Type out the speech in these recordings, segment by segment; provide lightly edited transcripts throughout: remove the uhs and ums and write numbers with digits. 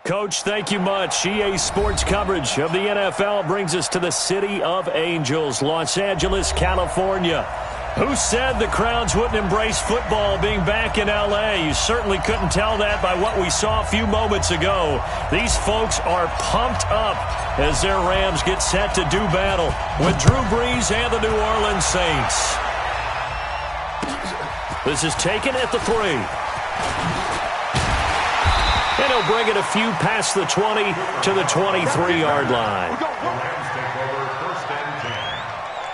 Coach, thank you much. EA Sports coverage of the NFL brings us to the City of Angels, Los Angeles, California. Who said the crowds wouldn't embrace football being back in L.A.? You certainly couldn't tell that by what we saw a few moments ago. These folks are pumped up as their Rams get set to do battle with Drew Brees and the New Orleans Saints. This is taken at the 3. And he'll bring it a few past the 20 to the 23-yard line. The Rams take over 1st and 10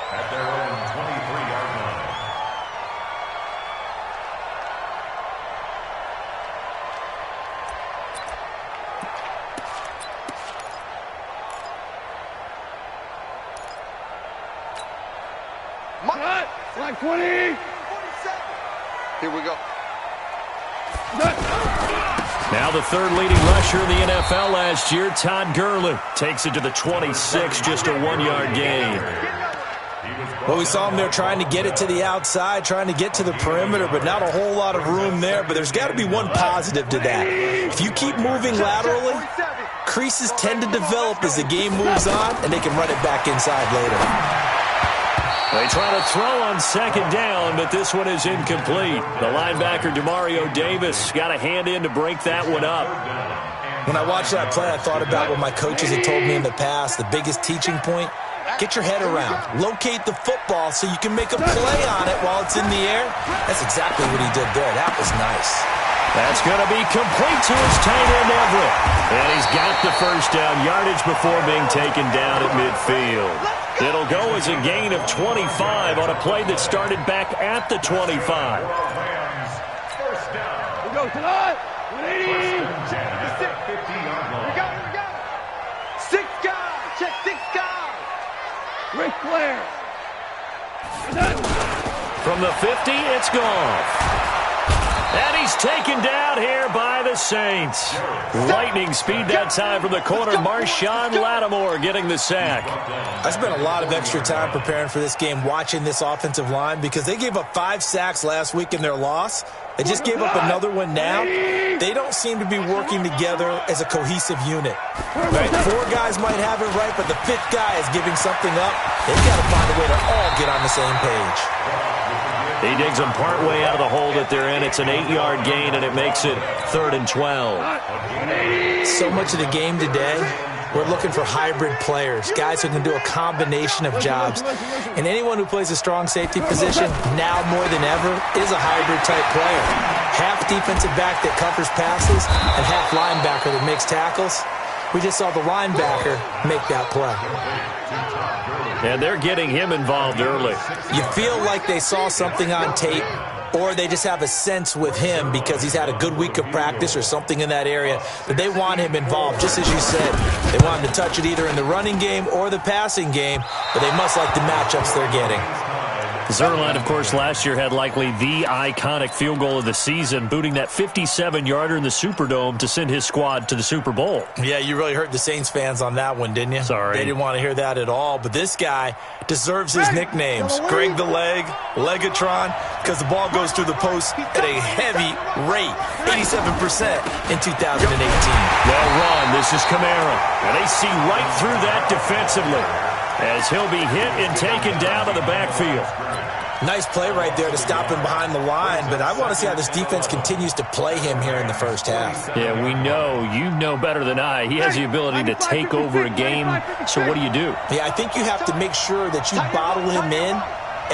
at their own 23-yard line. Line 20. Here we go. Now the third leading rusher in the NFL last year, Todd Gurley, takes it to the 26, just a 1-yard gain. Well, we saw him there trying to get it to the outside, trying to get to the perimeter, but not a whole lot of room there. But there's got to be one positive to that. If you keep moving laterally, creases tend to develop as the game moves on, and they can run it back inside later. They try to throw on second down, but this one is incomplete. The linebacker, Demario Davis, got a hand in to break that one up. When I watched that play, I thought about what my coaches had told me in the past. The biggest teaching point, get your head around. Locate the football so you can make a play on it while it's in the air. That's exactly what he did there. That was nice. That's going to be complete to his tight end, Everett. And he's got the first down yardage before being taken down at midfield. It'll go as a gain of 25 on a play that started back at the 25. First down. We go tonight. 180. 50-yard line. We got it. 6 guys. Check 6 guys. Ric Flair. From the 50, it's gone. And he's taken down here by the Saints. Lightning speed that time from the corner. Marshawn Lattimore getting the sack. I spent a lot of extra time preparing for this game, watching this offensive line, because they gave up 5 sacks last week in their loss. They just gave up another one now. They don't seem to be working together as a cohesive unit. Right? 4 guys might have it right, but the 5th guy is giving something up. They've got to find a way to all get on the same page. He digs them partway out of the hole that they're in. It's an 8-yard gain, and it makes it 3rd and 12. So much of the game today, we're looking for hybrid players, guys who can do a combination of jobs. And anyone who plays a strong safety position, now more than ever, is a hybrid-type player. Half defensive back that covers passes and half linebacker that makes tackles. We just saw the linebacker make that play. And they're getting him involved early. You feel like they saw something on tape, or they just have a sense with him because he's had a good week of practice or something in that area, that they want him involved, just as you said. They want him to touch it either in the running game or the passing game, but they must like the matchups they're getting. Zerline, of course, last year had likely the iconic field goal of the season, booting that 57-yarder in the Superdome to send his squad to the Super Bowl. Yeah, you really hurt the Saints fans on that one, didn't you? Sorry. They didn't want to hear that at all. But this guy deserves his nicknames. Greg the Leg, Legatron, because the ball goes through the post at a heavy rate, 87% in 2018. Well run. This is Kamara. And they see right through that defensively as he'll be hit and taken down to the backfield. Nice play right there to stop him behind the line, but I want to see how this defense continues to play him here in the first half. Yeah, we know. You know better than I. He has the ability to take over a game, so what do you do? Yeah, I think you have to make sure that you bottle him in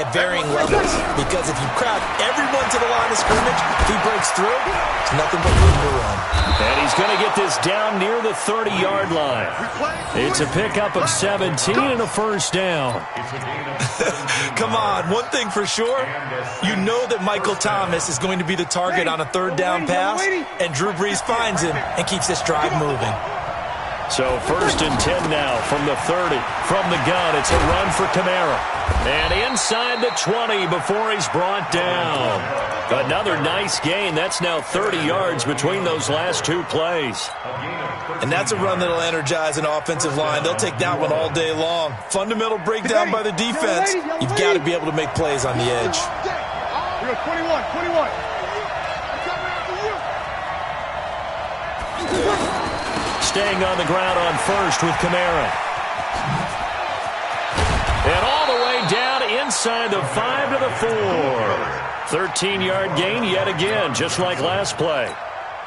at varying levels, because if you crowd everyone to the line of scrimmage, if he breaks through, it's nothing but room to run. And he's going to get this down near the 30-yard line. It's a pickup of 17 and a first down. Come on, one thing for sure, you know that Michael Thomas is going to be the target on a 3rd down pass, and Drew Brees finds him and keeps this drive moving. So 1st and 10 now from the 30. From the gun, it's a run for Kamara. And inside the 20 before he's brought down. Another nice gain. That's now 30 yards between those last 2 plays. And that's a run that'll energize an offensive line. They'll take that one all day long. Fundamental breakdown by the defense. You've got to be able to make plays on the edge. We go 21. staying on the ground on first with Kamara. And all the way down inside the 5 to the 4. 13-yard gain yet again, just like last play.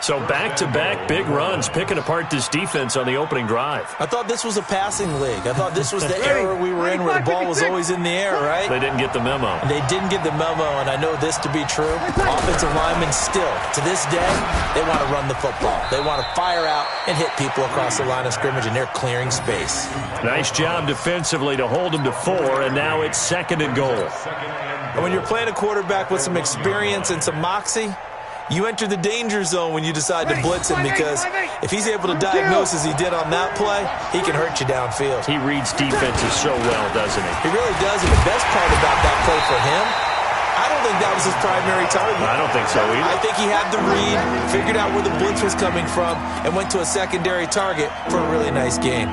So back-to-back big runs, picking apart this defense on the opening drive. I thought this was a passing league. I thought this was the era we were in where the ball was always in the air, right? They didn't get the memo. They didn't get the memo, and I know this to be true. Offensive linemen still, to this day, they want to run the football. They want to fire out and hit people across the line of scrimmage, and they're clearing space. Nice job defensively to hold them to 4, and now it's 2nd and goal. And when you're playing a quarterback with some experience and some moxie, you enter the danger zone when you decide to blitz him, because if he's able to diagnose as he did on that play, he can hurt you downfield. He reads defenses so well, doesn't he? He really does, and the best part about that play for him, I don't think that was his primary target. I don't think so either. I think he had the read, figured out where the blitz was coming from, and went to a secondary target for a really nice game.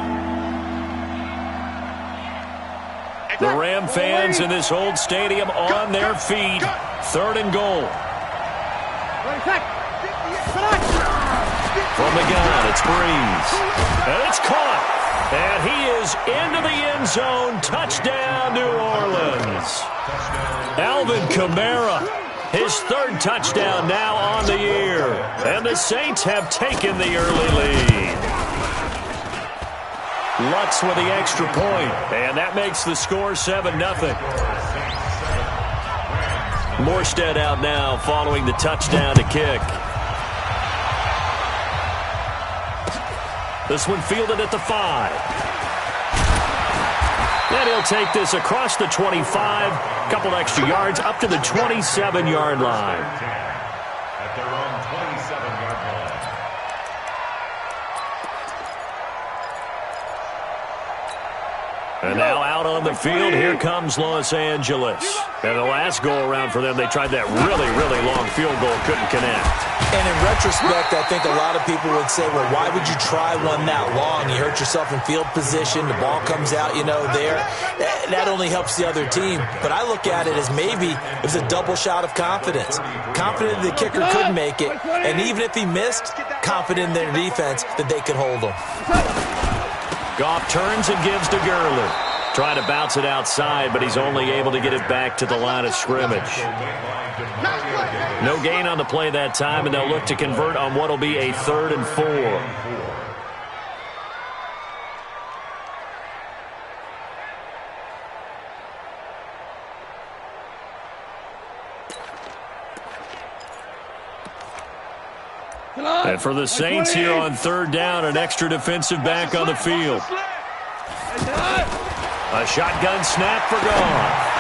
The Ram fans in this old stadium on their feet. 3rd and goal. From the gun, it's Breeze. And it's caught. And he is into the end zone. Touchdown, New Orleans. Alvin Kamara, his 3rd touchdown now on the year. And the Saints have taken the early lead. Lutz with the extra point. And that makes the score 7-0. Morstead out now following the touchdown to kick. This one fielded at the 5. And he'll take this across the 25. Couple extra yards up to the 27-yard line. At their own 27-yard line. And now out on the field, here comes Los Angeles. And the last go-around for them, they tried that really, really long field goal, couldn't connect. And in retrospect, I think a lot of people would say, well, why would you try one that long? You hurt yourself in field position. The ball comes out, there. That only helps the other team. But I look at it as maybe it was a double shot of confidence. Confident the kicker could make it. And even if he missed, confident in their defense that they could hold him. Goff turns and gives to Gurley. Trying to bounce it outside, but he's only able to get it back to the line of scrimmage. No gain on the play that time, and they'll look to convert on what will be a 3rd and 4. And for the Saints here on 3rd down, an extra defensive back on the field. A shotgun snap for Goff.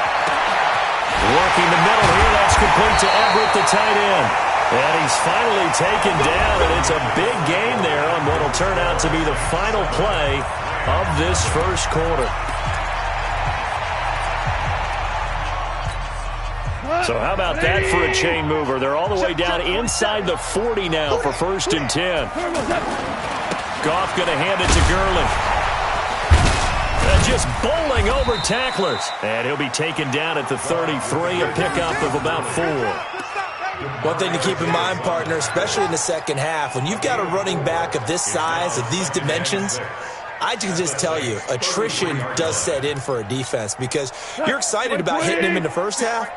Working the middle here, that's complete to Everett, the tight end. And he's finally taken down, and it's a big game there on what will turn out to be the final play of this first quarter. So how about that for a chain mover? They're all the way down inside the 40 now for 1st and 10. Goff going to hand it to Gurley. Just bowling over tacklers. And he'll be taken down at the 33, a pickup of about 4. One thing to keep in mind, partner, especially in the second half, when you've got a running back of this size, of these dimensions, I can just tell you, attrition does set in for a defense, because you're excited about hitting him in the first half.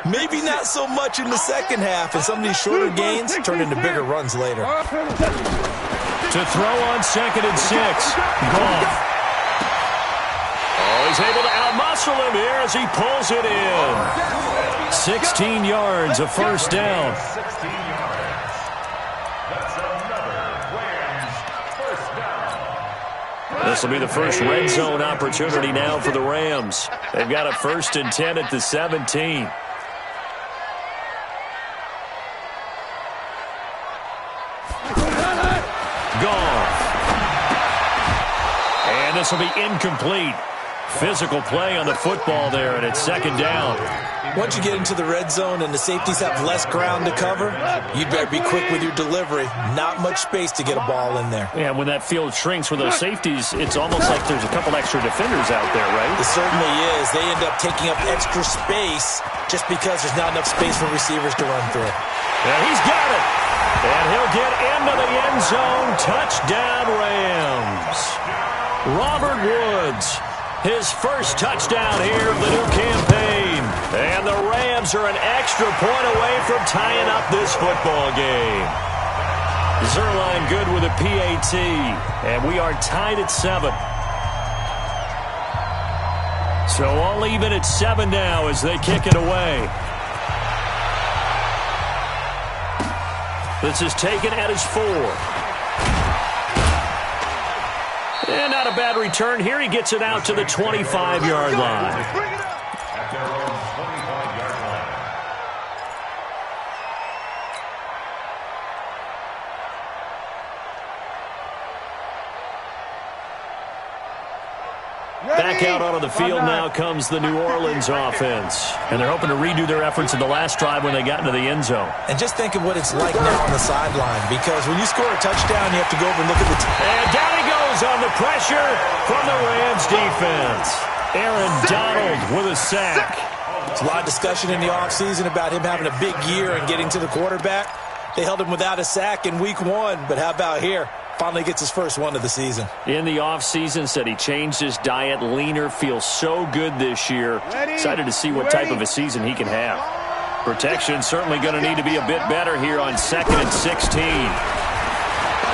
Maybe not so much in the second half, and some of these shorter gains turn into bigger runs later. To throw on 2nd and 6. Goff. Oh, he's able to outmuscle him here as he pulls it in. 16 yards, a 1st down. 16 yards. That's another Rams first down. This will be the first red zone opportunity now for the Rams. They've got a 1st and 10 at the 17. Goff. And this will be incomplete. Physical play on the football there, and it's 2nd down. Once you get into the red zone and the safeties have less ground to cover, you better be quick with your delivery. Not much space to get a ball in there. Yeah, when that field shrinks with those safeties, it's almost like there's a couple extra defenders out there, right? It certainly is. They end up taking up extra space just because there's not enough space for receivers to run through. And he's got it. And he'll get into the end zone. Touchdown, Rams. Robert Woods, his first touchdown here of the new campaign. And the Rams are an extra point away from tying up this football game. Zerline good with a PAT, and we are tied at 7. So all even at 7 now as they kick it away. This is taken at his 4. And not a bad return here. He gets it out to the 25-yard line. At their own 25-yard line. Back out onto the field now comes the New Orleans offense. And they're hoping to redo their efforts in the last drive when they got into the end zone. And just think of what it's like now on the sideline, because when you score a touchdown, you have to go over and look at the and down he goes on the pressure from the Rams defense. Aaron Donald with a sack. There's a lot of discussion in the offseason about him having a big year and getting to the quarterback. They held him without a sack in week 1, but how about here? Finally gets his first one of the season. In the offseason, said he changed his diet, leaner, feels so good this year. Excited to see what type of a season he can have. Protection certainly going to need to be a bit better here on 2nd and 16.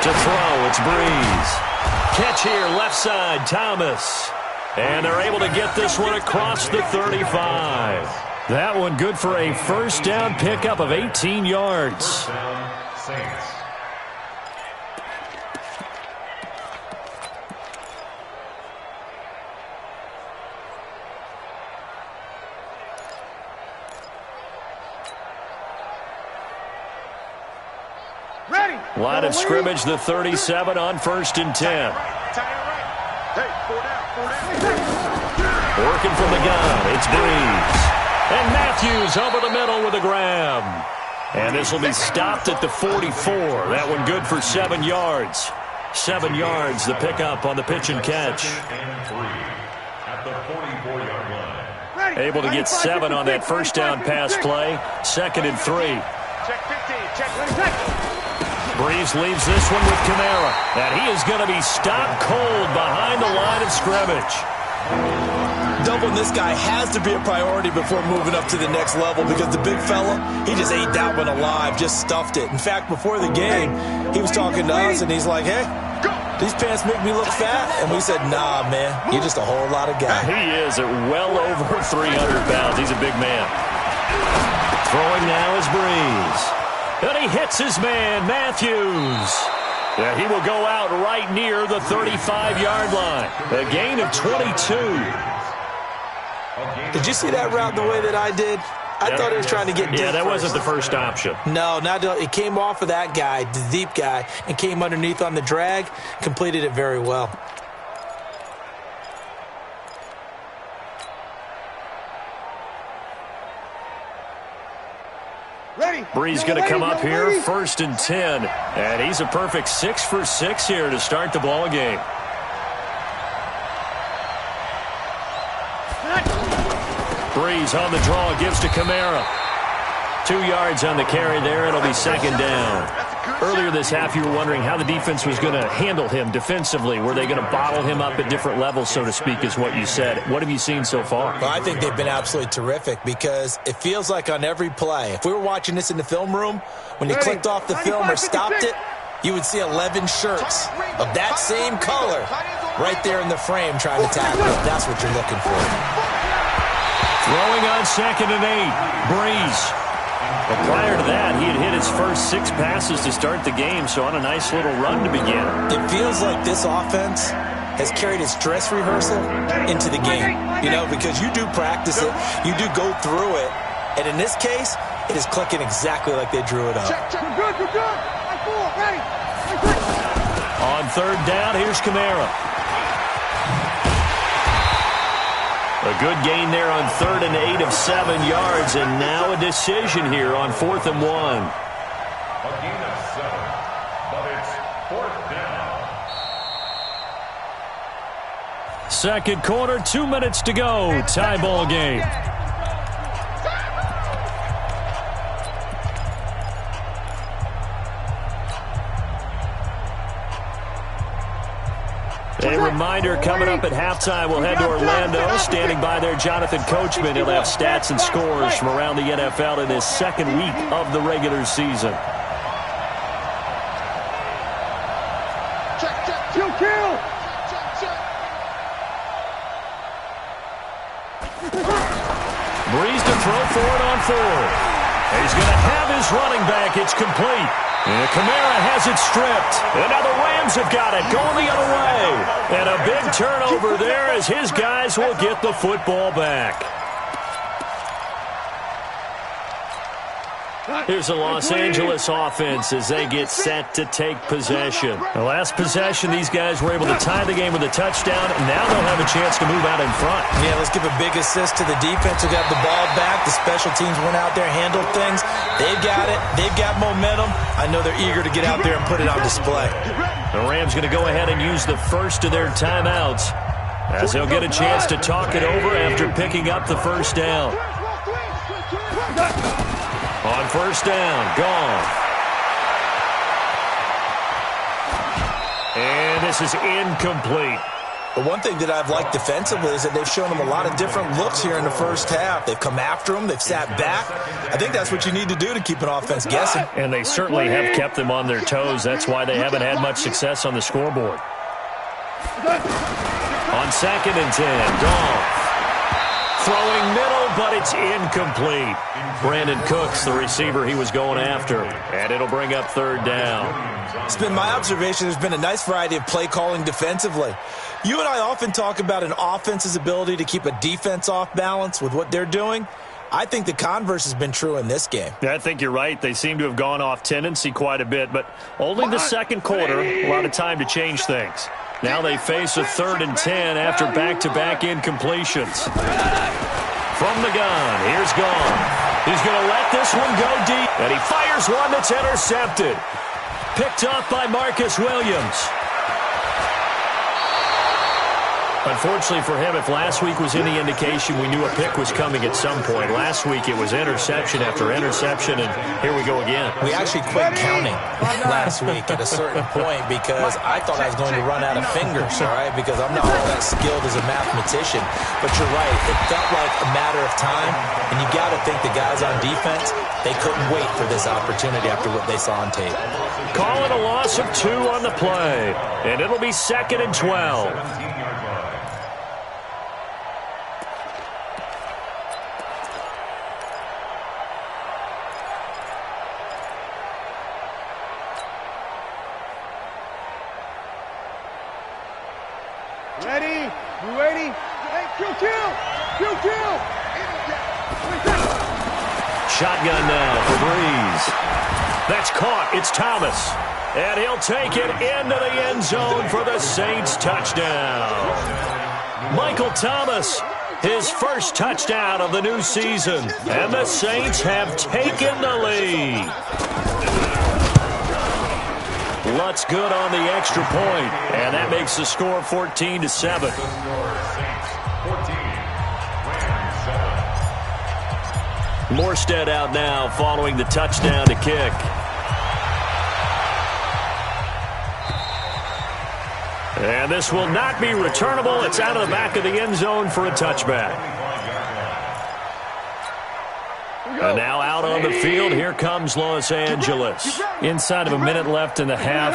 To throw, it's Breeze. Catch here, left side, Thomas. And they're able to get this one across the 35. That one good for a first down pickup of 18 yards. First down, Saints. Line of scrimmage, the 37 on 1st and 10. Working from the gun, it's Breeze. And Matthews over the middle with a grab. And this will be stopped at the 44. That one good for 7 yards. 7 yards, the pickup on the pitch and catch. At the 44-yard line. Able to get 7 on that first down pass play. 2nd and 3. Check 15. Check 20. Breeze leaves this one with Kamara. And he is going to be stopped cold behind the line of scrimmage. Doubling this guy has to be a priority before moving up to the next level, because the big fella, he just ate that one alive, just stuffed it. In fact, before the game, he was talking to us, and he's like, hey, these pants make me look fat. And we said, nah, man, you're just a whole lot of guy. He is at well over 300 pounds. He's a big man. Throwing now is Breeze. And he hits his man, Matthews. Yeah, he will go out right near the 35-yard line. A gain of 22. Did you see that route the way that I did? I thought he was trying to get deep. Yeah, that wasn't the first option. No, it came off of that guy, the deep guy, and came underneath on the drag, completed it very well. Breeze going to come up here, 1st and 10. And he's a perfect 6 for 6 here to start the ball game. Breeze on the draw, gives to Kamara. 2 yards on the carry there. It'll be 2nd down. Earlier this half, you were wondering how the defense was going to handle him defensively. Were they going to bottle him up at different levels, so to speak, is what you said. What have you seen so far? Well, I think they've been absolutely terrific, because it feels like on every play, if we were watching this in the film room, when you clicked off the film or stopped it, you would see 11 shirts of that same color right there in the frame trying to tackle it. That's what you're looking for. Throwing on 2nd and 8, Breeze. But prior to that, he had hit his first 6 passes to start the game, so on a nice little run to begin. It feels like this offense has carried its dress rehearsal into the game, because you do practice it, you do go through it, and in this case, it is clicking exactly like they drew it up. Check. We're good. Ready. On 3rd down, here's Kamara. A good gain there on 3rd and 8 of 7 yards, and now a decision here on 4th and 1. A gain of 7, but it's 4th down. Second quarter, 2 minutes to go. Tie ball game. A reminder, coming up at halftime, we'll head to Orlando. Standing by there, Jonathan Coachman. He'll have stats and scores from around the NFL in his second week of the regular season. Kill. Breeze to throw for it on fourth. He's going to have his running back. It's complete. And Kamara has it stripped. And now the Rams have got it, going the other way. And a big turnover there as his guys will get the football back. Here's the Los Angeles offense as they get set to take possession. The last possession, these guys were able to tie the game with a touchdown, and now they'll have a chance to move out in front. Yeah, let's give a big assist to the defense who got the ball back. The special teams went out there, handled things. They've got it. They've got momentum. I know they're eager to get out there and put it on display. The Rams going to go ahead and use the first of their timeouts as they'll get a chance to talk it over after picking up the first down. On first down, gone. And this is incomplete. The one thing that I've liked defensively is that they've shown them a lot of different looks here in the first half. They've come after them. They've sat back. I think that's what you need to do to keep an offense guessing. And they certainly have kept them on their toes. That's why they haven't had much success on the scoreboard. On second and 10, Goff. Throwing middle, but it's incomplete. Brandon Cooks, the receiver he was going after. And it'll bring up third down. It's been my observation there's been a nice variety of play calling defensively. You and I often talk about an offense's ability to keep a defense off balance with what they're doing. I think the converse has been true in this game. I think you're right. They seem to have gone off tendency quite a bit, but only the second quarter, a lot of time to change things. Now they face a 3rd and 10 after back-to-back incompletions. From the gun, here's Goff. He's going to let this one go deep, and he fires one that's intercepted. Picked off by Marcus Williams. Unfortunately for him, if last week was any indication, we knew a pick was coming at some point. Last week it was interception after interception, and here we go again. We actually quit counting last week at a certain point because I thought I was going to run out of fingers, all right, because I'm not all that skilled as a mathematician. But you're right, it felt like a matter of time, and you got to think the guys on defense, they couldn't wait for this opportunity after what they saw on tape. Call it a loss of 2 on the play, and it'll be 2nd and 12. Ready? You ready? Hey, kill! Shotgun now for Breeze. That's caught. It's Thomas. And he'll take it into the end zone for the Saints touchdown. Michael Thomas, his first touchdown of the new season. And the Saints have taken the lead. Lutz good on the extra point, and that makes the score 14-7. Morstead out now following the touchdown to kick. And this will not be returnable. It's out of the back of the end zone for a touchback. And now out on the field, here comes Los Angeles. Inside of a minute left in the half,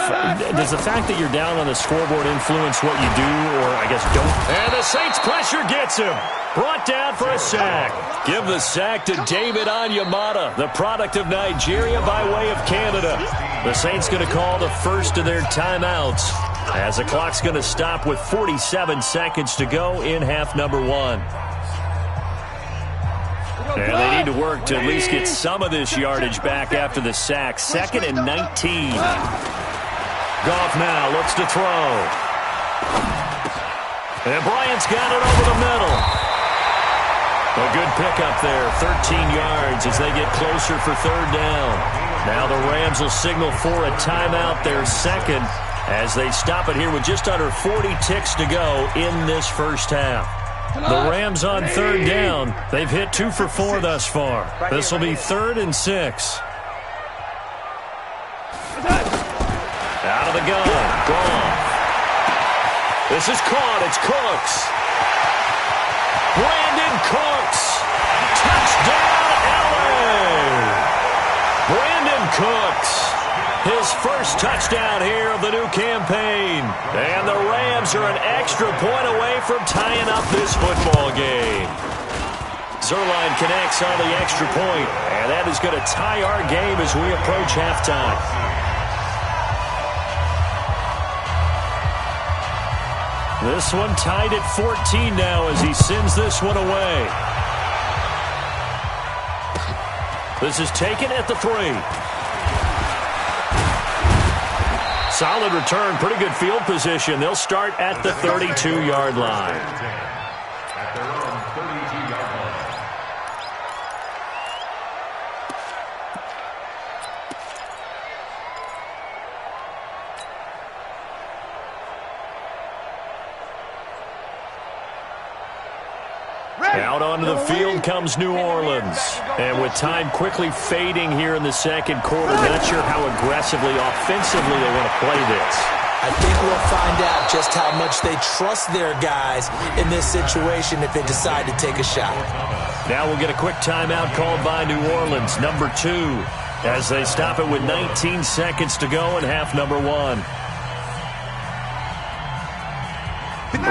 does the fact that you're down on the scoreboard influence what you do, or I guess don't? And the Saints pressure gets him. Brought down for a sack. Give the sack to David Onyemata, the product of Nigeria by way of Canada. The Saints going to call the first of their timeouts as the clock's going to stop with 47 seconds to go in half number 1. And they need to work to at least get some of this yardage back after the sack. 2nd and 19. Goff now looks to throw. And Bryant's got it over the middle. A good pickup there, 13 yards as they get closer for 3rd down. Now the Rams will signal for a timeout, their second, as they stop it here with just under 40 ticks to go in this first half. The Rams on 3rd down. They've hit 2 for 4 thus far. This will be 3rd and 6. Out of the gun. Goff. This is caught. It's Cooks. Brandon Cooks. Touchdown, LA. Brandon Cooks. His first touchdown here of the new campaign. And the Rams are an extra point away from tying up this football game. Zerline connects on the extra point, and that is going to tie our game as we approach halftime. This one tied at 14 now as he sends this one away. This is taken at the 3. Solid return, pretty good field position. They'll start at the 32-yard line. At their own 32-yard line. Out onto the field comes New Orleans. And with time quickly fading here in the second quarter, not sure how aggressively, offensively they want to play this. I think we'll find out just how much they trust their guys in this situation if they decide to take a shot. Now we'll get a quick timeout called by New Orleans, number 2, as they stop it with 19 seconds to go in half number 1.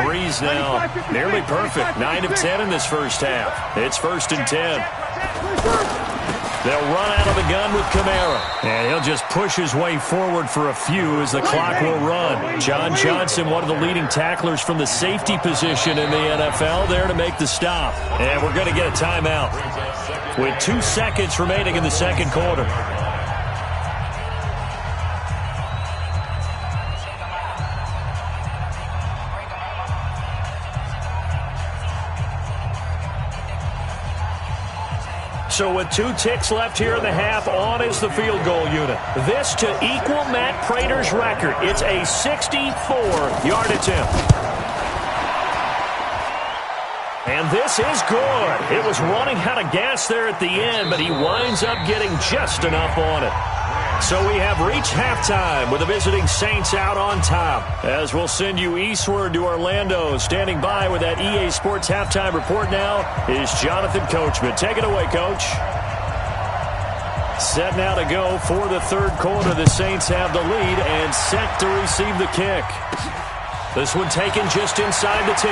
Breeze now nearly perfect. 9 of 10 in this first half. It's 1st and 10. They'll run out of the gun with Kamara. And he'll just push his way forward for a few as the clock will run. John Johnson, one of the leading tacklers from the safety position in the NFL, there to make the stop. And we're going to get a timeout with 2 seconds remaining in the second quarter. So with 2 ticks left here in the half, on is the field goal unit. This to equal Matt Prater's record. It's a 64-yard attempt. And this is good. It was running out of gas there at the end, but he winds up getting just enough on it. So we have reached halftime with the visiting Saints out on top. As we'll send you eastward to Orlando. Standing by with that EA Sports halftime report now is Jonathan Coachman. Take it away, Coach. Set now to go for the third quarter. The Saints have the lead and set to receive the kick. This one taken just inside the 10.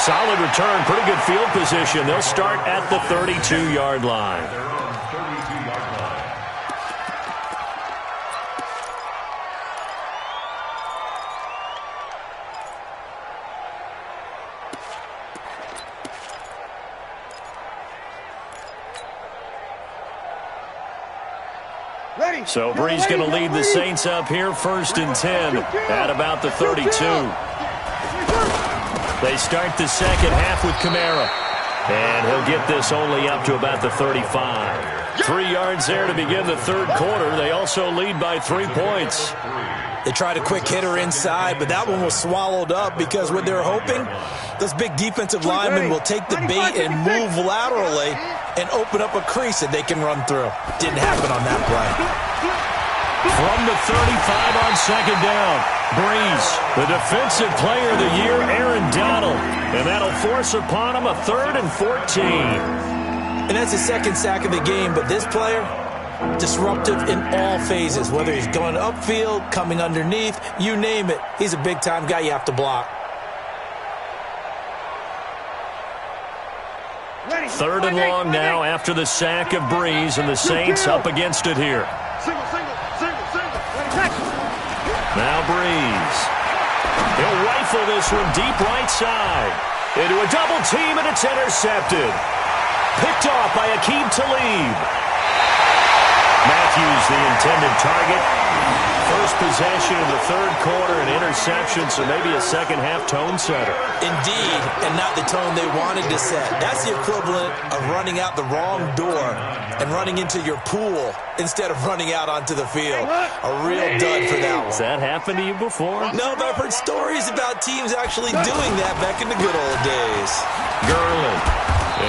Solid return, pretty good field position. They'll start at the 32-yard line. So Breeze going to lead the Saints up here, 1st and 10 at about the 32. They start the second half with Kamara. And he'll get this only up to about the 35. 3 yards there to begin the third quarter. They also lead by 3 points. They tried a quick hitter inside, but that one was swallowed up because what they're hoping, those big defensive linemen will take the bait and move laterally and open up a crease that they can run through. Didn't happen on that play. From the 35 on second down, Breeze, the defensive player of the year, Aaron Donald. And that'll force upon him a 3rd and 14. And that's the second sack of the game, but this player, disruptive in all phases, whether he's going upfield, coming underneath, you name it. He's a big-time guy you have to block. 3rd and long now after the sack of Breeze, and the Saints up against it here. Now Breeze. He'll rifle this one deep right side. Into a double team, and it's intercepted. Picked off by Aqib Talib. Matthews, the intended target. First possession in the third quarter, an interception, so maybe a second-half tone setter. Indeed, and not the tone they wanted to set. That's the equivalent of running out the wrong door and running into your pool instead of running out onto the field. A real dud for that one. Has that happened to you before? No, but I've heard stories about teams actually doing that back in the good old days. Gurley.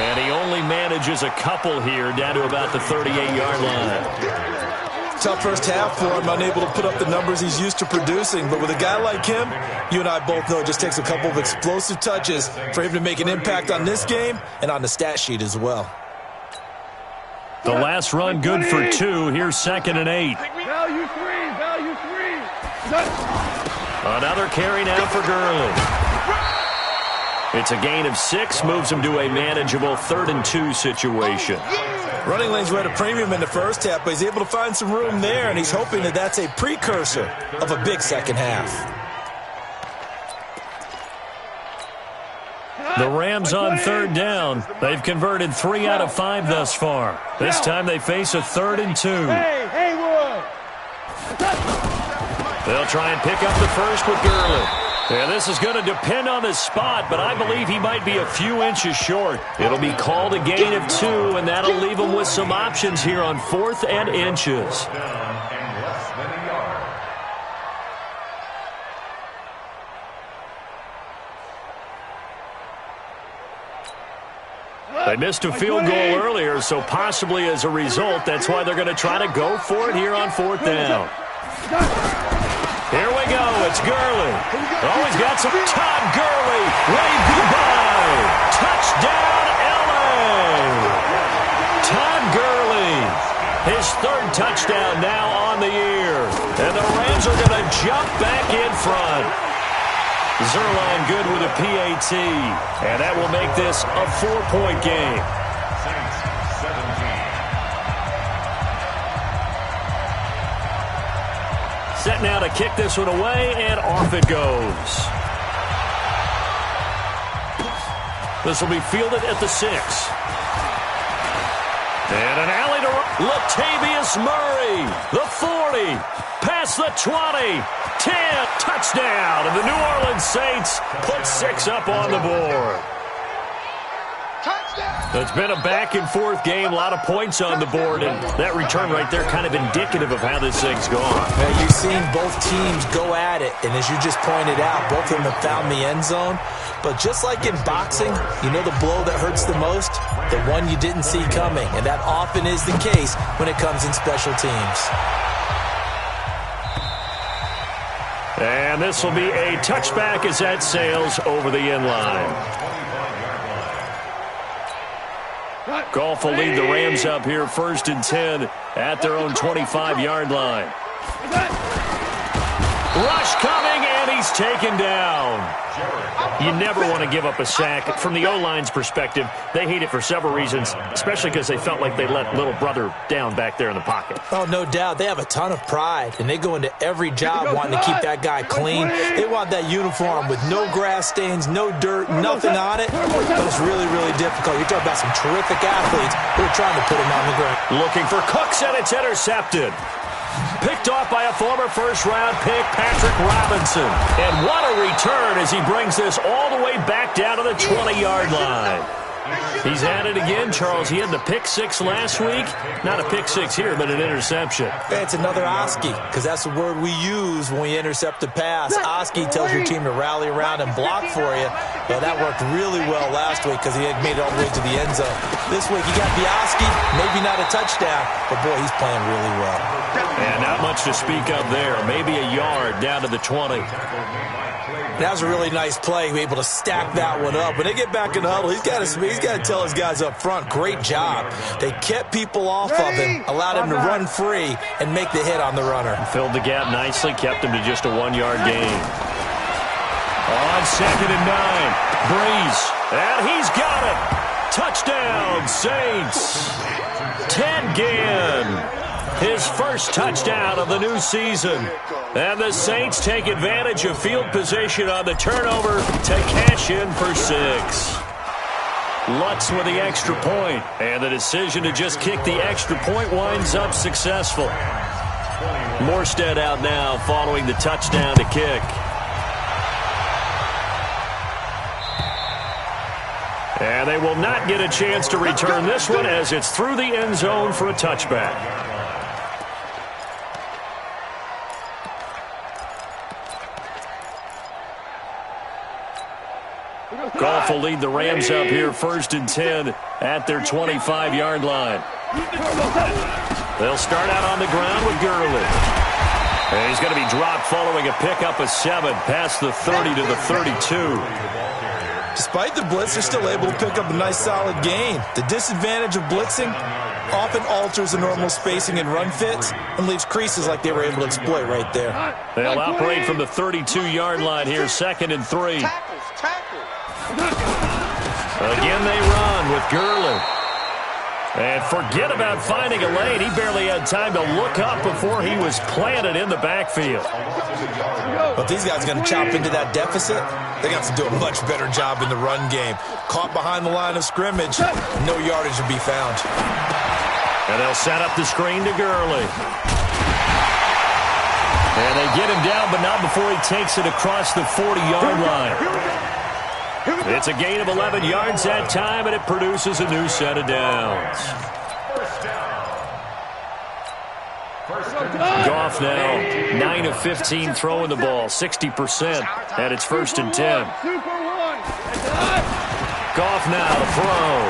And he only manages a couple here down to about the 38-yard line. tough first half for him, unable to put up the numbers he's used to producing. But with a guy like him, you and I both know it just takes a couple of explosive touches for him to make an impact on this game and on the stat sheet as well. The last run good for 2. Here's 2nd and 8. Value 3. Value 3. Another carry now for Gurley. It's a gain of 6, moves him to a manageable 3rd and 2 situation. Running lanes were at a premium in the first half, but he's able to find some room there, and he's hoping that that's a precursor of a big second half. The Rams on 3rd down. They've converted 3 out of 5 thus far. This time they face a 3rd and 2. Hey, Wood. They'll try and pick up the first with Gurley. Yeah, this is going to depend on the spot, but I believe he might be a few inches short. It'll be called a gain of 2, and that'll leave him with some options here on 4th and inches. They missed a field goal earlier, so possibly as a result, that's why they're going to try to go for it here on 4th down. Here we go. It's Gurley. Oh, he's got some. Todd Gurley. Wave goodbye. Touchdown, L.A. Todd Gurley. His 3rd touchdown now on the year. And the Rams are going to jump back in front. Zerline good with a PAT. And that will make this a 4-point game. Set now to kick this one away, and off it goes. This will be fielded at the 6. And an alley to Latavius Murray. The 40. Past the 20. 10. Touchdown. And the New Orleans Saints put 6 up on the board. It's been a back-and-forth game, a lot of points on the board, and that return right there kind of indicative of how this thing's gone. Yeah, you've seen both teams go at it, and as you just pointed out, both of them have found the end zone. But just like in boxing, you know the blow that hurts the most? The one you didn't see coming, and that often is the case when it comes in special teams. And this will be a touchback as that sails over the end line. Goff will lead the Rams up here 1st and 10 at their own 25-yard line. Rush coming, and he's taken down. You never want to give up a sack. From the O-line's perspective, they hate it for several reasons, especially because they felt like they let little brother down back there in the pocket. Oh, no doubt. They have a ton of pride, and they go into every job wanting to keep that guy clean. They want that uniform with no grass stains, no dirt, nothing on it, but it's really, really difficult. You're talking about some terrific athletes who are trying to put him on the ground. Looking for Cooks, and it's intercepted. Picked off by a former first-round pick, Patrick Robinson. And what a return as he brings this all the way back down to the 20-yard line. He's at it again, Charles. He had the pick 6 last week. Not a pick 6 here, but an interception. It's another Oski, because that's the word we use when we intercept a pass. Oski tells your team to rally around and block for you. Well, that worked really well last week because he had made it all the way to the end zone. This week he got the Oski, maybe not a touchdown, but boy, he's playing really well. And not much to speak of there. Maybe a yard down to the 20. That was a really nice play. Able to stack that one up. When they get back in the huddle, he's got to tell his guys up front, great job. They kept people off of him, allowed him to run free, and make the hit on the runner. Filled the gap nicely, kept him to just a 1-yard gain. On 2nd and 9, Breeze, and he's got it. Touchdown, Saints. Ted Ginn. His first touchdown of the new season. And the Saints take advantage of field position on the turnover to cash in for 6. Lutz with the extra point. And the decision to just kick the extra point winds up successful. Morstead out now following the touchdown to kick. And they will not get a chance to return this one as it's through the end zone for a touchback. Goff will lead the Rams up here 1st and 10 at their 25-yard line. They'll start out on the ground with Gurley. And he's going to be dropped following a pickup of 7 past the 30 to the 32. Despite the blitz, they're still able to pick up a nice solid gain. The disadvantage of blitzing often alters the normal spacing and run fits and leaves creases like they were able to exploit right there. They'll operate from the 32-yard line here, 2nd and 3. Tackle. Again they run with Gurley. And forget about finding a lane. He barely had time to look up before he was planted in the backfield. But these guys are going to chop into that deficit. They got to do a much better job in the run game. Caught behind the line of scrimmage, no yardage to be found. And they'll set up the screen to Gurley. And they get him down, but not before he takes it across the 40-yard line. It's a gain of 11 yards that time, and it produces a new set of downs. Goff now 9 of 15 throwing the ball, 60%, and it's 1st and 10. Goff now to throw.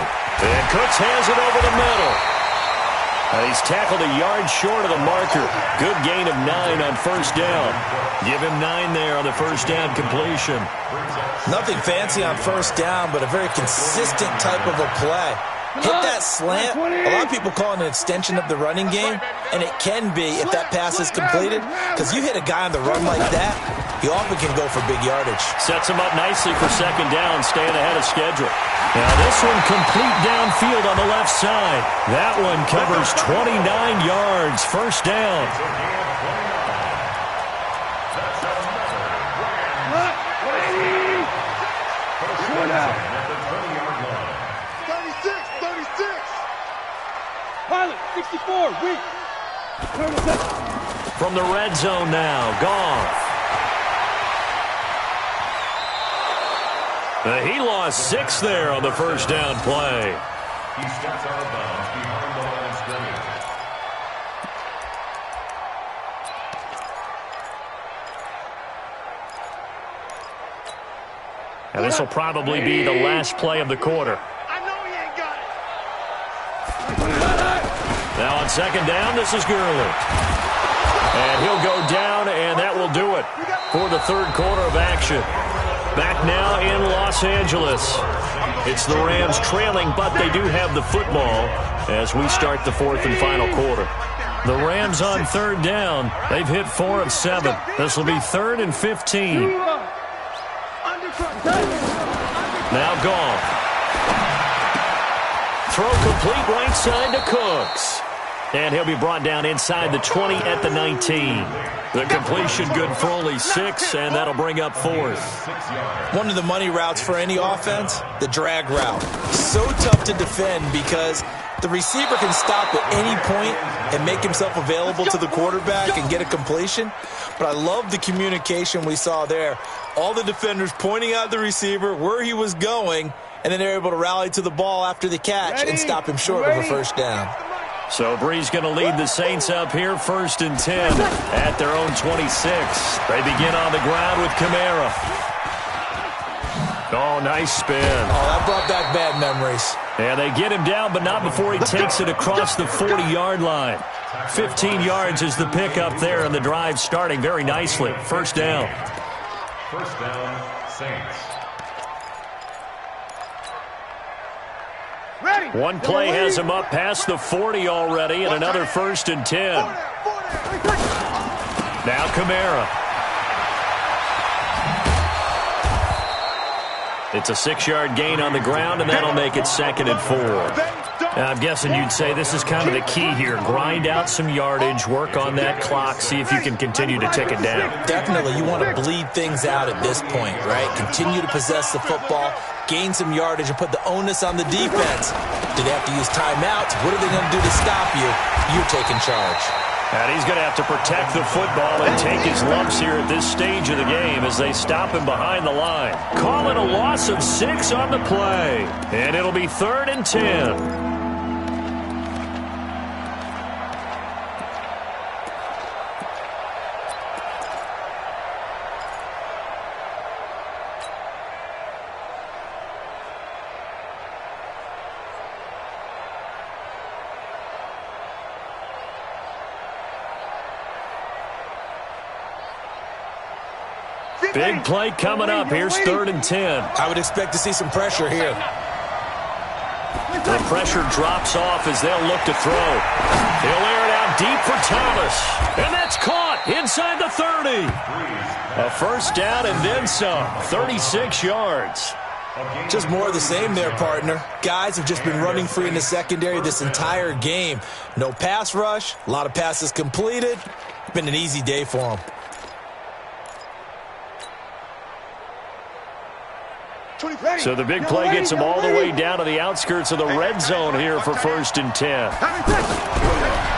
And Cooks has it over the middle. He's tackled a yard short of the marker. Good gain of 9 on 1st down. Give him 9 there on the 1st down completion. Nothing fancy on 1st down, but a very consistent type of a play. Hit that slant. A lot of people call it an extension of the running game, and it can be if that pass is completed, because you hit a guy on the run like that, he often can go for big yardage. Sets him up nicely for 2nd down, staying ahead of schedule. Now this one complete downfield on the left side. That one covers 29 yards, 1st down. Pilot, 64, weak. From the red zone now, Goff. He lost 6 there on the 1st down play. He steps out of bounds behind the line of scrimmage. And this will probably be the last play of the quarter. I know he ain't got it. Now on 2nd down, this is Gurley. And he'll go down, and that will do it for the 3rd quarter of action. Back now in Los Angeles. It's the Rams trailing, but they do have the football as we start the 4th and final quarter. The Rams on 3rd down. They've hit 4 of 7. This will be 3rd and 15. Now Goff. Throw complete right side to Cooks. And he'll be brought down inside the 20 at the 19. The completion good for only 6, and that'll bring up 4th. One of the money routes for any offense, the drag route. So tough to defend because the receiver can stop at any point and make himself available to the quarterback and get a completion. But I love the communication we saw there. All the defenders pointing out the receiver, where he was going, and then they're able to rally to the ball after the catch and stop him short of a 1st down. So Bree's going to lead the Saints up here, 1st and 10 at their own 26. They begin on the ground with Kamara. Oh, nice spin. Oh, that brought back bad memories. And they get him down, but not before he takes it across the 40-yard line. 15 yards is the pickup there, and the drive starting very nicely. 1st down. 1st down, Saints. One play has him up past the 40 already, and another 1st and 10. Now Kamara. It's a 6-yard gain on the ground, and that'll make it 2nd and 4. Now, I'm guessing you'd say this is kind of the key here. Grind out some yardage, work on that clock, see if you can continue to tick it down. Definitely, you want to bleed things out at this point, right? Continue to possess the football, gain some yardage, and put the onus on the defense. Do they have to use timeouts? What are they going to do to stop you? You're taking charge. And he's going to have to protect the football and take his lumps here at this stage of the game as they stop him behind the line. Call it a loss of 6 on the play. And it'll be 3rd and 10. Big play coming up. Here's 3rd and 10. I would expect to see some pressure here. The pressure drops off as they'll look to throw. He'll air it out deep for Thomas. And that's caught inside the 30. A first down and then some. 36 yards. Just more of the same there, partner. Guys have just been running free in the secondary this entire game. No pass rush, a lot of passes completed. It's been an easy day for them. So the big play gets him all the way down to the outskirts of the red zone here for 1st and 10.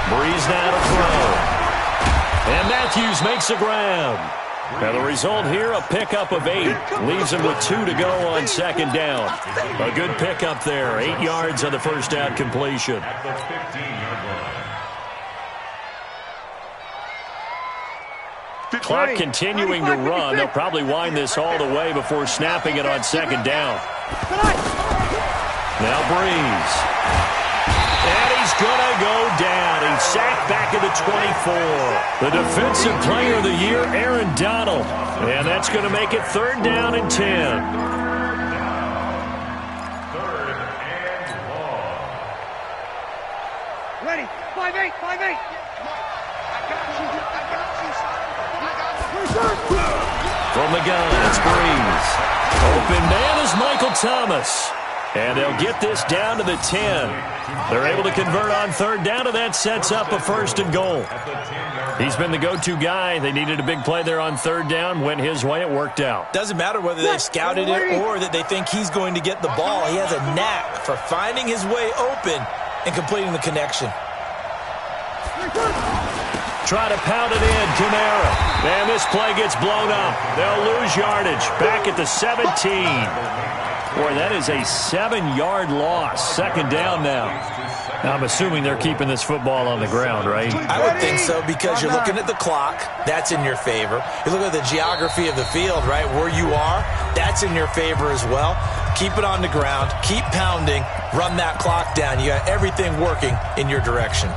Breeze now to throw. And Matthews makes the ground. Now the result here, a pickup of 8. Leaves him with 2 to go on 2nd down. A good pickup there. 8 yards on the first down completion. At the 15-yard line. Clock continuing to run. They'll probably wind this all the way before snapping it on 2nd down. Now Breeze. And he's going to go down. He's sacked back at the 24. The defensive player of the year, Aaron Donald. And that's going to make it 3rd down and 10. 3rd and long. Ready. 5-8, 5-8. From the gun, it's Breeze. Open man is Michael Thomas. And they'll get this down to the 10. They're able to convert on 3rd down, and that sets up a 1st and goal. He's been the go-to guy. They needed a big play there on 3rd down. Went his way. It worked out. Doesn't matter whether they've scouted it or that they think he's going to get the ball. He has a knack for finding his way open and completing the connection. Try to pound it in, Kamara. And this play gets blown up. They'll lose yardage. Back at the 17. Boy, that is a 7-yard loss. 2nd down now. Now, I'm assuming they're keeping this football on the ground, right? I would think so because you're looking at the clock. That's in your favor. You look at the geography of the field, right, where you are. That's in your favor as well. Keep it on the ground. Keep pounding. Run that clock down. You got everything working in your direction.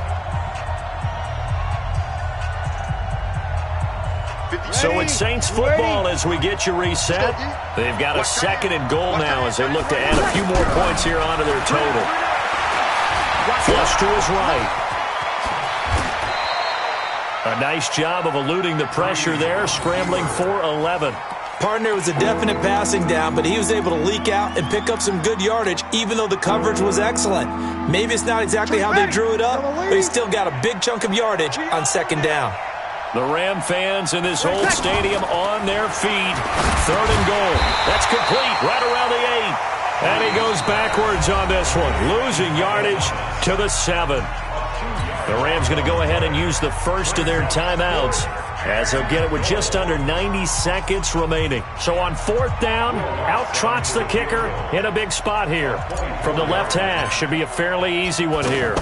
So it's Saints football as we get you reset. They've got a 2nd and goal now as they look to add a few more points here onto their total. Flush to his right. A nice job of eluding the pressure there, scrambling for 11. Partner was a definite passing down, but he was able to leak out and pick up some good yardage, even though the coverage was excellent. Maybe it's not exactly how they drew it up, but he still got a big chunk of yardage on 2nd down. The Ram fans in this old stadium on their feet. 3rd and goal. That's complete right around the 8. And he goes backwards on this one, losing yardage to the 7. The Rams going to go ahead and use the first of their timeouts as they'll get it with just under 90 seconds remaining. So on 4th down, out trots the kicker in a big spot here. From the left hash, should be a fairly easy one here.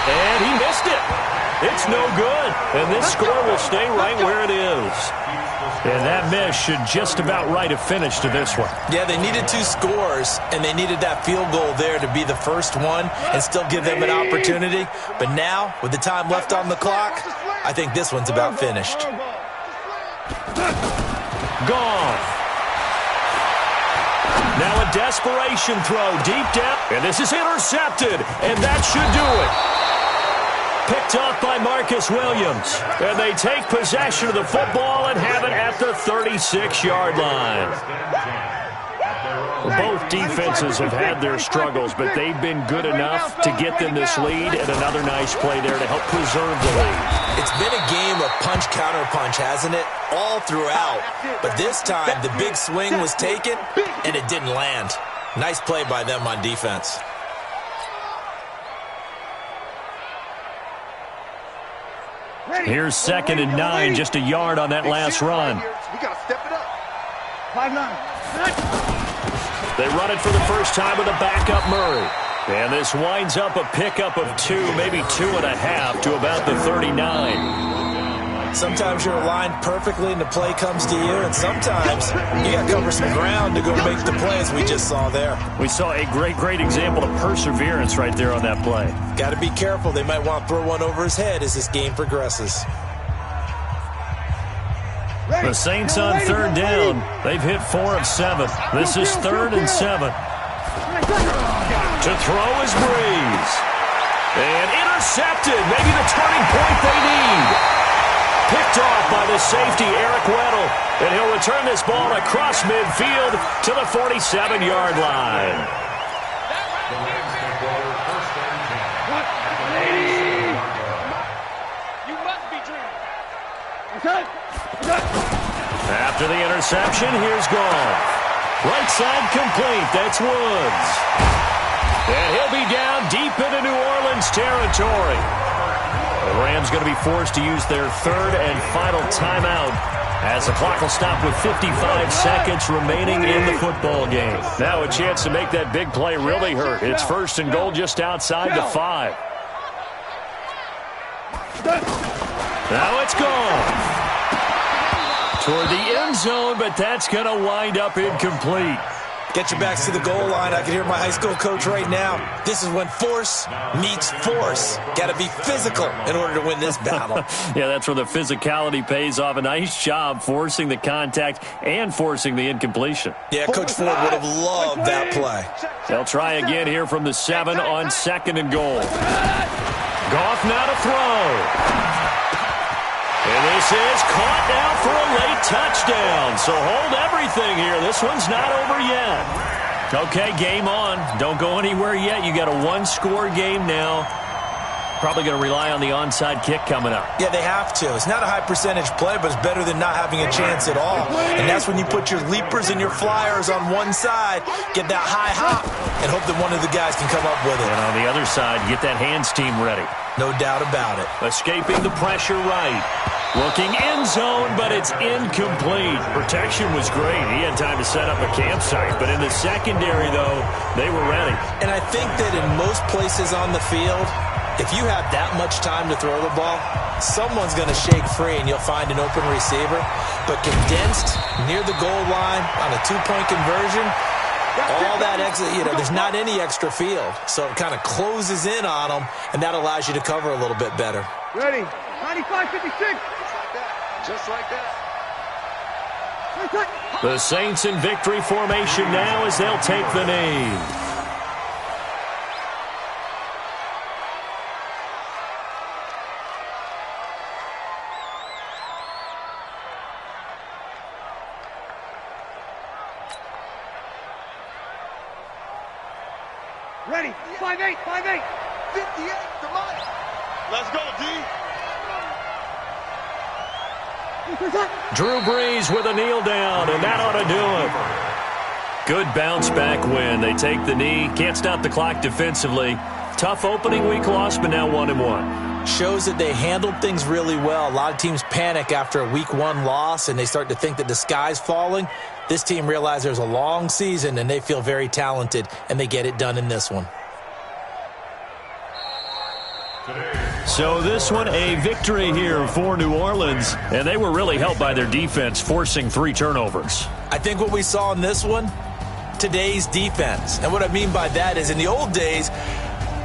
And he missed it. It's no good, and this score will stay right where it is. And that miss should just about right a finish to this one. Yeah, they needed 2 scores, and they needed that field goal there to be the first one and still give them an opportunity. But now, with the time left on the clock, I think this one's about finished. Gone. Now a desperation throw deep down, and this is intercepted, and that should do it. Picked off by Marcus Williams. And they take possession of the football and have it at the 36-yard line. Both defenses have had their struggles, but they've been good enough to get them this lead, and another nice play there to help preserve the lead. It's been a game of punch-counter-punch, hasn't it? All throughout. But this time, the big swing was taken, and it didn't land. Nice play by them on defense. Here's 2nd and 9, just a yard on that last run. We got to step it up. 5-9. They run it for the first time with a backup Murray. And this winds up a pickup of 2, maybe 2.5 to about the 39. Sometimes you're aligned perfectly and the play comes to you, and sometimes you got to cover some ground to go make the play, as we just saw there. We saw a great example of perseverance right there on that play. Got to be careful. They might want to throw one over his head as this game progresses. The Saints on third down. They've hit 4 of 7. This is 3rd and 7. To throw is Breeze. And intercepted. Maybe the turning point they need. Picked off by the safety, Eric Weddle. And he'll return this ball across midfield to the 47-yard line. After the interception, here's Goff. Right side complete. That's Woods. And he'll be down deep into New Orleans territory. The Rams going to be forced to use their 3rd and final timeout as the clock will stop with 55 seconds remaining in the football game. Now a chance to make that big play really hurt. It's 1st and goal just outside the 5. Now it's gone. Toward the end zone, but that's going to wind up incomplete. Get your backs to the goal line. I can hear my high school coach right now. This is when force meets force. Got to be physical in order to win this battle. Yeah, that's where the physicality pays off. A nice job forcing the contact and forcing the incompletion. Yeah, Coach Ford would have loved that play. They'll try again here from the 7 on 2nd and goal. Goff now to throw. And this is caught now for a late touchdown. So hold everything here. This one's not over yet. Okay, game on. Don't go anywhere yet. You got a 1-score game now. Probably going to rely on the onside kick coming up. Yeah, they have to. It's not a high percentage play, but it's better than not having a chance at all. And that's when you put your leapers and your flyers on one side, get that high hop, and hope that one of the guys can come up with it. And on the other side, get that hands team ready. No doubt about it. Escaping the pressure right. Looking end zone, but it's incomplete. Protection was great. He had time to set up a campsite. But in the secondary, though, they were ready. And I think that in most places on the field, if you have that much time to throw the ball, someone's going to shake free and you'll find an open receiver. But condensed near the goal line on a 2-point conversion, all that extra, there's not any extra field. So it kind of closes in on them, and that allows you to cover a little bit better. Ready. 95-56. Just like that. The Saints in victory formation now as they'll take the knee. Ready. 5-8. 5-8. 58, come on. Let's go, D. Drew Brees with a kneel down, and that ought to do it. Good bounce back win. They take the knee. Can't stop the clock defensively. Tough opening week loss, but now 1-1. Shows that they handled things really well. A lot of teams panic after a week 1 loss, and they start to think that the sky's falling. This team realized there's a long season, and they feel very talented, and they get it done in this one. So this one, a victory here for New Orleans, and they were really helped by their defense, forcing 3 turnovers. I think what we saw in this one, today's defense. And what I mean by that is in the old days,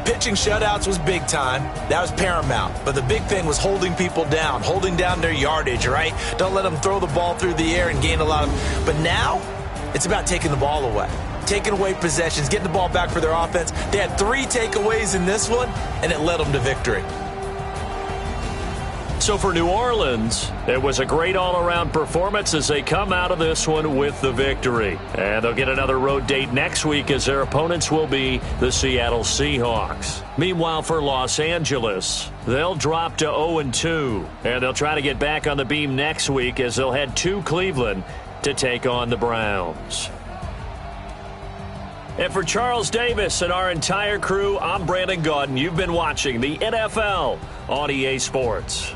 pitching shutouts was big time. That was paramount. But the big thing was holding people down, holding down their yardage, right? Don't let them throw the ball through the air and gain a lot of... But now, it's about taking the ball away. Taking away possessions, getting the ball back for their offense. They had 3 takeaways in this one, and it led them to victory. So for New Orleans, it was a great all-around performance as they come out of this one with the victory. And they'll get another road date next week as their opponents will be the Seattle Seahawks. Meanwhile, for Los Angeles, they'll drop to 0-2. And they'll try to get back on the beam next week as they'll head to Cleveland to take on the Browns. And for Charles Davis and our entire crew, I'm Brandon Gaudin. You've been watching the NFL on EA Sports.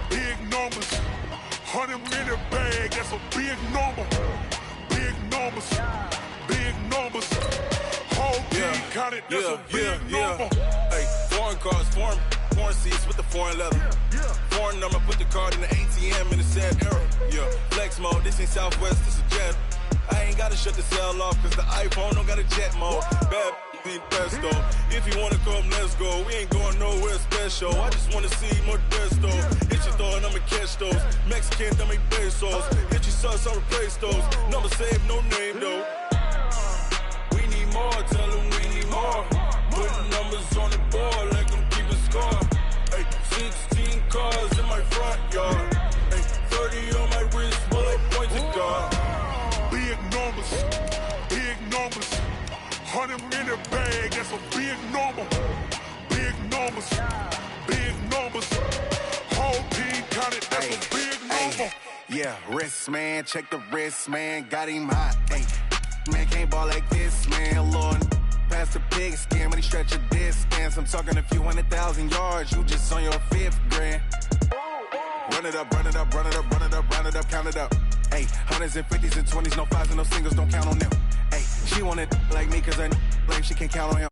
big numbers. 100-minute bag, that's a big number. Big numbers, big numbers. Whole team counted, that's a big number. Hey, foreign cars, foreign seats with the foreign leather. Foreign number, put the card in the ATM in the sad era. Yeah, flex mode, this ain't Southwest, this is jet. I ain't gotta shut the cell off, cause the iPhone don't got a jet mode. Bad need pesto. If you wanna come, let's go. We ain't going nowhere special. I just wanna see more desto. Hit your throw and I'ma catch those. Mexican, don't make pesos. Hit your sus, I'll replace those. Number saved, no name though. We need more, tell them we need more. Putting numbers on the board like I'm keeping score. Hey, 16 cars in my front yard. Hey, 30 on my wrist while I point to God. Big numbers, big numbers. 100-minute bag, that's a big number. Big numbers, big numbers. Whole team counted, that's a big number. Yeah, wrist man, check the wrist man, got him hot. Ay, man can't ball like this, man. Lord, past the pig skin when he stretch a distance. I'm talking a few 100,000 yards, you just on your 5th grand. Run it up, run it up, run it up, run it up, run it up, count it up. Ay, 100s and 50s and 20s, no 5s and no singles, don't count on them. Ay, she want it like me cause I lame, she can't count on him.